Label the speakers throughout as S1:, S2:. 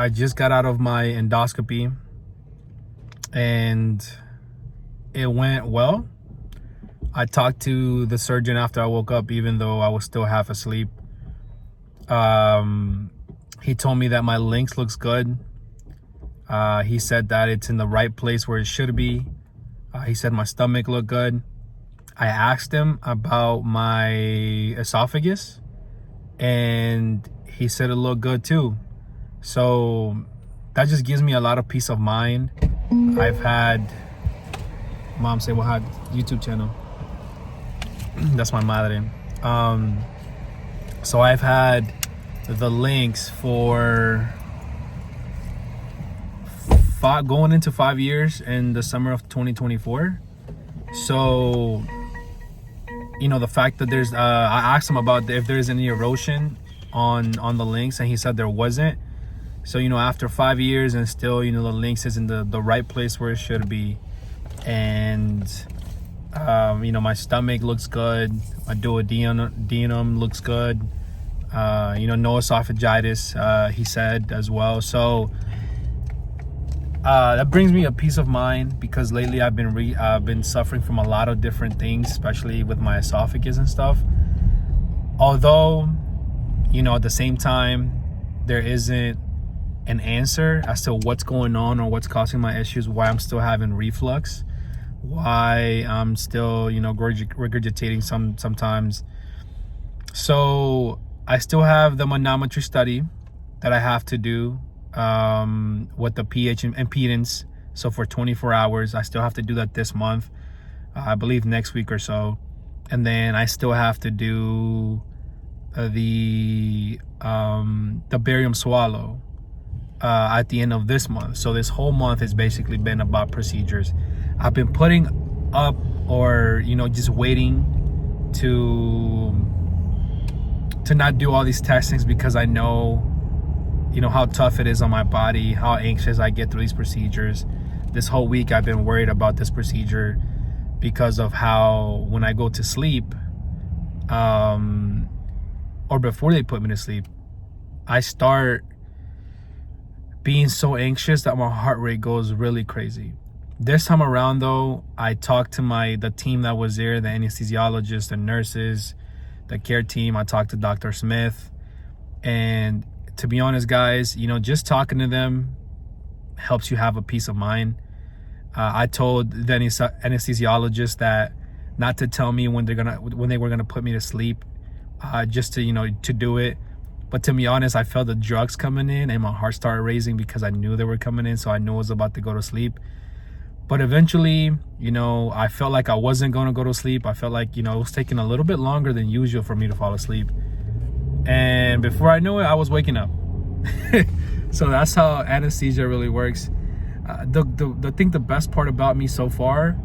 S1: I just got out of my endoscopy and it went well. I talked to the surgeon after I woke up, even though I was still half asleep. He told me that my links looks good. He said that it's in the right place where it should be. He said my stomach looked good. I asked him about my esophagus and he said it looked good too. So that just gives me a lot of peace of mind. I've had, mom say what had YouTube channel. That's my madre. So I've had the links for going into 5 years in the summer of 2024. So, you know, the fact that there's, I asked him about if there's any erosion on the links, and he said there wasn't. So, you know, after 5 years and still, you know, the links is in the right place where it should be. And, you know, my stomach looks good. My duodenum looks good. You know, no esophagitis, he said as well. So that brings me a peace of mind, because lately I've been suffering from a lot of different things, especially with my esophagus and stuff. Although, you know, at the same time, there isn't an answer as to what's going on or what's causing my issues, why I'm still having reflux, why I'm still, you know, regurgitating sometimes. So I still have the manometry study that I have to do with the pH and impedance. So for 24 hours, I still have to do that this month, I believe next week or so. And then I still have to do the barium swallow at the end of this month. So this whole month has basically been about procedures. I've been putting up, or, you know, just waiting to not do all these testings, because I know, you know, how tough it is on my body, how anxious I get through these procedures. This whole week I've been worried about this procedure because of how, when I go to sleep, or before they put me to sleep, I start being so anxious that my heart rate goes really crazy. This time around though, I talked to the team that was there, the anesthesiologists, the nurses, the care team. I talked to Dr. Smith, and to be honest, guys, you know, just talking to them helps you have a peace of mind. I told the anesthesiologist that not to tell me when they were gonna put me to sleep, just to, you know, to do it. But to be honest, I felt the drugs coming in and my heart started racing because I knew they were coming in, so I knew I was about to go to sleep. But eventually, you know, I felt like I wasn't going to go to sleep. I felt like, you know, it was taking a little bit longer than usual for me to fall asleep. And before I knew it, I was waking up. So that's how anesthesia really works. I think the best part about me so far,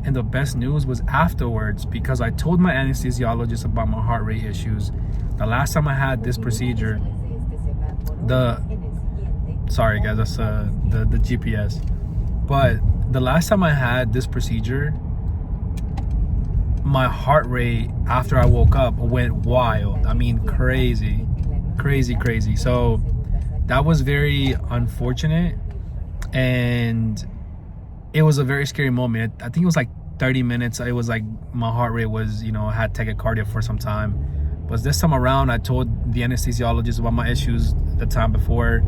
S1: and the best news, was afterwards, because I told my anesthesiologist about my heart rate issues. The last time I had this procedure, sorry guys, that's the GPS. But the last time I had this procedure, my heart rate after I woke up went wild. I mean, crazy. So that was very unfortunate, and it was a very scary moment. I think it was like 30 minutes. It was like my heart rate was, you know, I had tachycardia for some time. But this time around, I told the anesthesiologist about my issues the time before,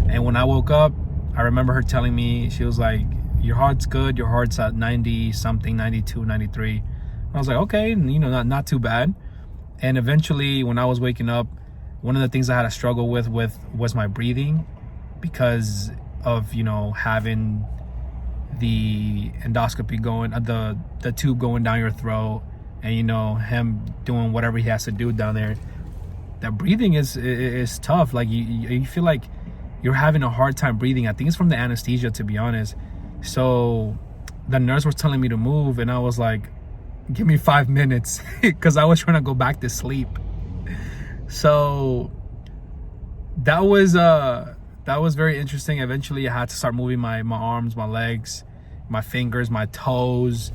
S1: and when I woke up, I remember her telling me, she was like, your heart's good, your heart's at 90 something, 92, 93. I was like, okay, you know, not too bad. And eventually, when I was waking up, one of the things I had to struggle with was my breathing, because of, you know, having the endoscopy going, the tube going down your throat, and, you know, him doing whatever he has to do down there. That breathing is tough. Like you feel like you're having a hard time breathing. I think it's from the anesthesia, to be honest. So the nurse was telling me to move, and I was like, give me 5 minutes, because I was trying to go back to sleep. So that was very interesting. Eventually I had to start moving my arms, my legs, my fingers, my toes,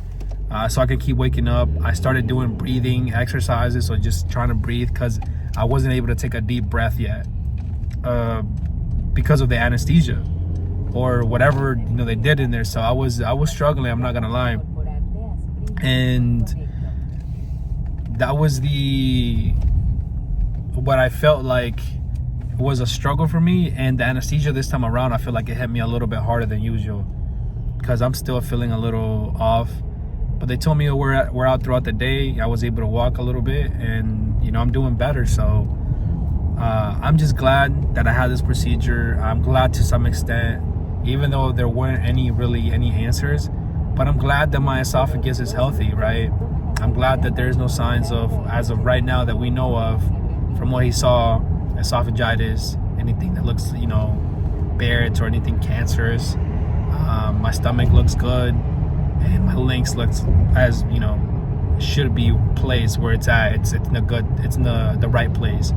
S1: so I could keep waking up. I started doing breathing exercises, so just trying to breathe, because I wasn't able to take a deep breath yet. because of the anesthesia or whatever, you know, they did in there. So I was struggling, I'm not gonna lie. And that was what I felt like was a struggle for me. And the anesthesia this time around, I feel like it hit me a little bit harder than usual, because I'm still feeling a little off. But they told me we're out throughout the day. I was able to walk a little bit, and you know, I'm doing better. So I'm just glad that I had this procedure. I'm glad to some extent, even though there weren't any answers, but I'm glad that my esophagus is healthy, right? I'm glad that there's no signs of, as of right now, that we know of, from what he saw, esophagitis, anything that looks, you know, Barrett's or anything cancerous. My stomach looks good, and my larynx looks, as you know, should be placed where it's at. It's in the right place.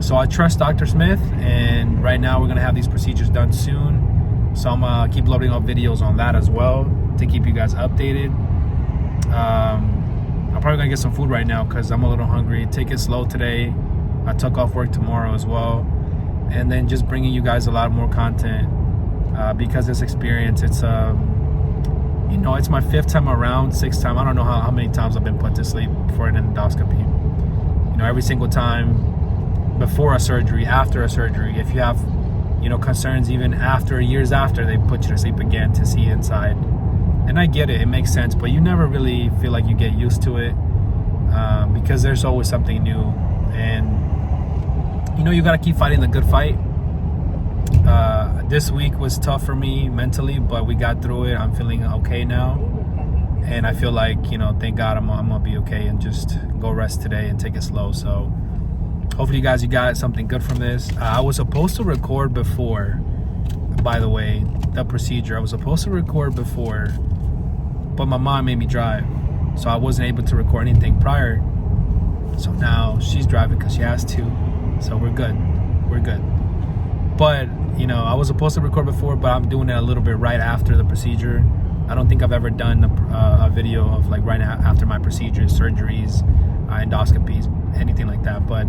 S1: So I trust Dr. Smith, and right now we're gonna have these procedures done soon. So I'm gonna keep loading up videos on that as well to keep you guys updated. I'm probably gonna get some food right now because I'm a little hungry. Take it slow today. I took off work tomorrow as well, and then just bringing you guys a lot more content because this experience, it's you know, it's my 5th time around, 6th time. I don't know how many times I've been put to sleep for an endoscopy. You know, every single time, before a surgery, after a surgery, if you have, you know, concerns even after, years after, they put you to sleep again to see inside. And I get it, it makes sense, but you never really feel like you get used to it because there's always something new. And you know, you got to keep fighting the good fight. This week was tough for me mentally, but we got through it. I'm feeling okay now, and I feel like, you know, thank God I'm gonna be okay and just go rest today and take it slow. So hopefully you guys, you got something good from this. I was supposed to record before, by the way, the procedure. I was supposed to record before, but my mom made me drive, so I wasn't able to record anything prior. So now she's driving because she has to. So we're good. But you know, I was supposed to record before, but I'm doing it a little bit right after the procedure. I don't think I've ever done a video of like right after my procedures, surgeries, endoscopies, anything like that. But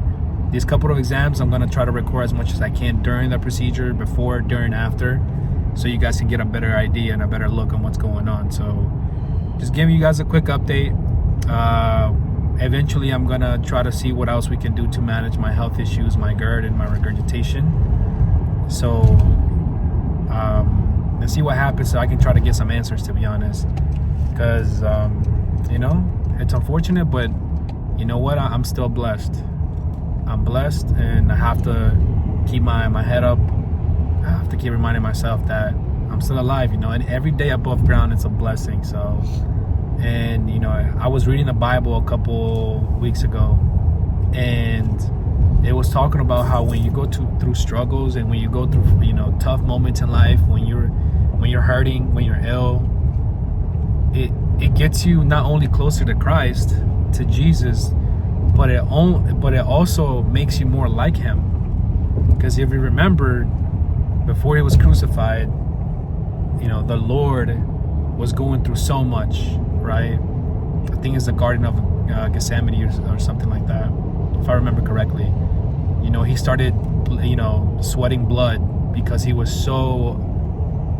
S1: these couple of exams, I'm gonna try to record as much as I can during the procedure, before, during, after, so you guys can get a better idea and a better look on what's going on. So just giving you guys a quick update. Eventually I'm gonna try to see what else we can do to manage my health issues, my GERD and my regurgitation. So let's see what happens, so I can try to get some answers, to be honest, because you know, it's unfortunate, but you know what, I'm still blessed. I'm blessed, and I have to keep my head up. I have to keep reminding myself that I'm still alive, you know, and every day above ground, it's a blessing. So, and you know, I was reading the Bible a couple weeks ago, and it was talking about how when you go through struggles, and when you go through, you know, tough moments in life, when you're hurting, when you're ill, it gets you not only closer to Christ, to Jesus, but it also makes you more like him. Because if you remember, before he was crucified, you know, the Lord was going through so much, right? I think it's the Garden of Gethsemane or something like that, if I remember correctly. You know, he started, you know, sweating blood because he was so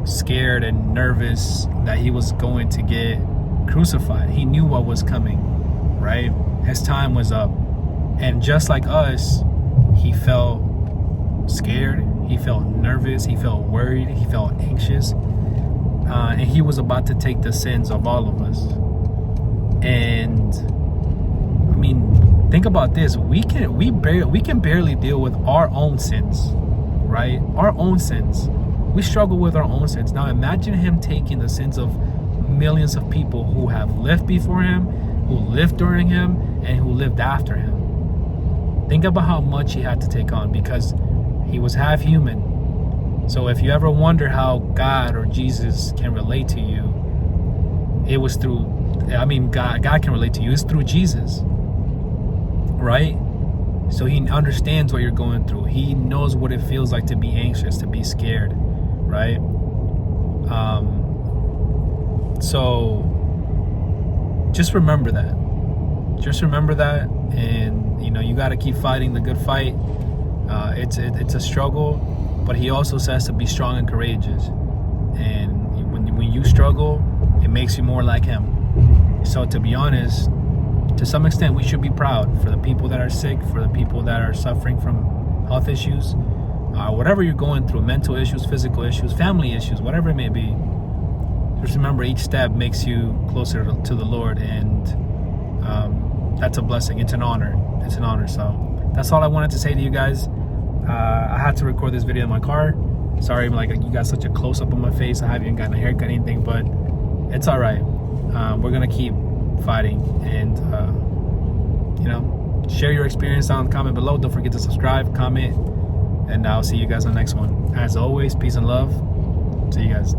S1: scared and nervous that he was going to get crucified. He knew what was coming, right? His time was up. And just like us, he felt scared, he felt nervous, he felt worried, he felt anxious, and he was about to take the sins of all of us. And I mean, think about this. We can barely deal with our own sins, right? Our own sins. We struggle with our own sins. Now imagine him taking the sins of millions of people who have lived before him, who lived during him, and who lived after him. Think about how much he had to take on, because he was half human. So if you ever wonder how God or Jesus can relate to you, it was through, I mean, God can relate to you. It's through Jesus, right? So he understands what you're going through. He knows what it feels like to be anxious, to be scared, right? So just remember that. Just remember that, and you know, you got to keep fighting the good fight. It's a struggle, but he also says to be strong and courageous. And when you struggle, it makes you more like him. So to be honest, to some extent, we should be proud for the people that are sick, for the people that are suffering from health issues, whatever you're going through, mental issues, physical issues, family issues, whatever it may be. Just remember, each step makes you closer to the Lord, and that's a blessing. It's an honor. It's an honor. So that's all I wanted to say to you guys. I had to record this video in my car. Sorry, like you got such a close-up on my face. I haven't even gotten a haircut or anything, but it's all right. We're gonna keep fighting, and share your experience down in the comment below. Don't forget to subscribe, comment, and I'll see you guys on the next one. As always, peace and love. See you guys.